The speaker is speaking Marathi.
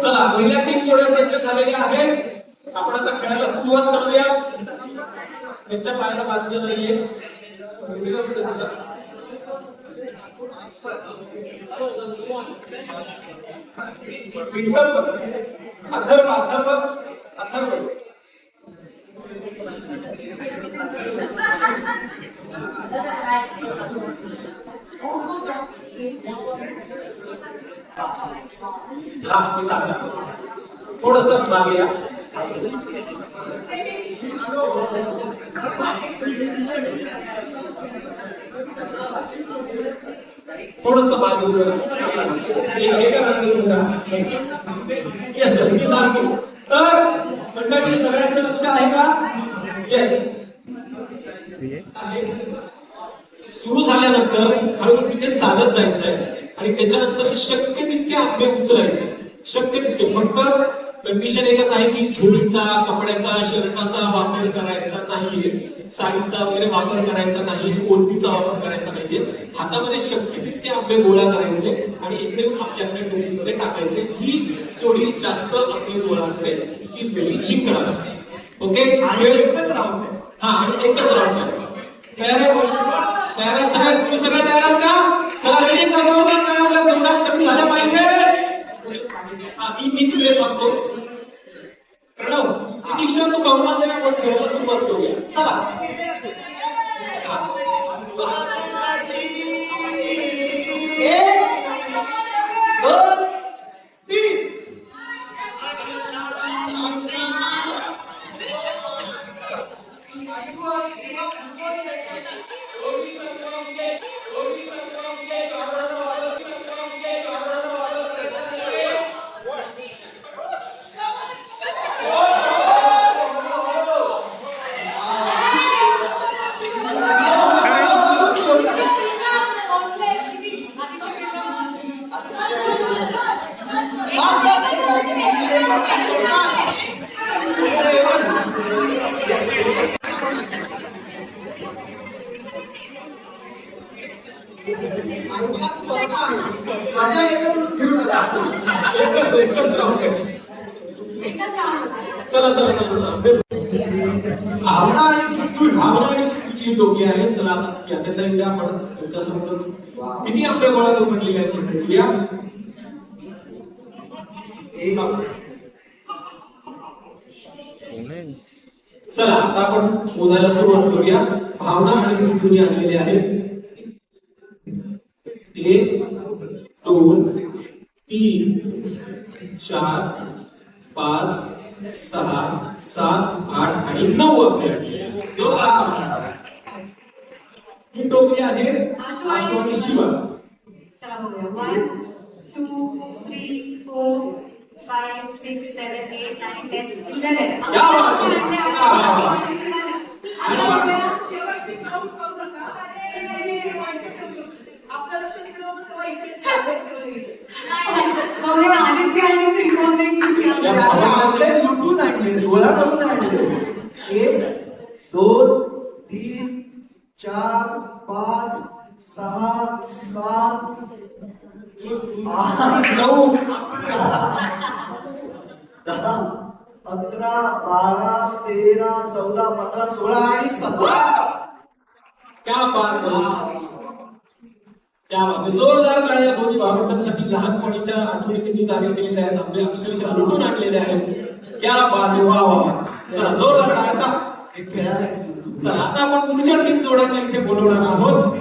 चला, पहिल्या 3 जोड्या सज्ज झालेल्या आहेत. आपण आता खेळायला सुरुवात करूया. त्यांच्या पायाला बांधलं नाहीये. अथर्व अथर्व अथर्व हा मी सांगतो. थोडस मागे या. थोडस मागे येस येस मी सांगतो. तर मंडळी सगळ्यांचं लक्ष आहे का? येस. सुरू झाल्यानंतर हळूहळू तिथे चालत जायचंय आणि त्याच्यानंतर शक्य तितके आंबे उचलायचे. शक्य तितके. फक्त कंडिशन एकच आहे की झोळीचा, कपड्याचा, शर्टाचा वापर करायचा नाहीये, साडीचा वगैरे वापर करायचा नाही, कोलबीचा वापर करायचा नाहीये. हातामध्ये शक्य तितके आंबे गोळा करायचे आणि इकडे आपल्या टोपीमध्ये टाकायचे. जी जोडी जास्त आंबे गोळा करेल ती जोडी जिंकणार. ओके. एकच राऊंड आहे. हा आणि एकच राऊंड आहे. तयार आहे? तयार आहे सगळे? तुम्ही सगळे तयार आहात का? चला रेडी का? आपल्या दोघांत सगळी झाल्या पाहिजे. मी तिकडे थांबतो. प्रणव निरीक्षण तू करणार नाही. आपण खेळायला सुरुवात करूया. चला. माझ्या एकच फिरून चला चला चला. भावना आणि सिद्धूची डोकी आहे. चला आता यात्रेला येऊया आपण त्यांच्या समोरच. किती आंबे गोळा करून म्हटलेले आहेत? चला आता आपण मोजायला सुरुवात करूया. भावना आणि सिद्धूने आणलेले आहेत 1 2 3 4 5 6 7 8 आणि 9 आपल्याकडे. ही टोपी आहे आशु आणि शिवा. चला बघूया. 1 2 3 4 5 6 7 8 9 10 11. आदित्य आणि आपले लुटून आणले, गोळा करून आणले. 1 2 3 4 5 6 7 8 9 10 11 12 13 14 15 16 आणि 17. क्या बात आहे. क्या बात आहे. जोरदार टाळ्या दोन्ही भावंडांसाठी. लहानपणीच्या आठवणी त्यांनी जागे केलेल्या आहेत. आंबे अक्षरशः लुटून आणलेले आहेत. क्या बात आहे. वा वा. चला जोरदार टाळ्या. चला आता आपण पुढच्या 3 जोड्यांना इथे बोलवणार आहोत.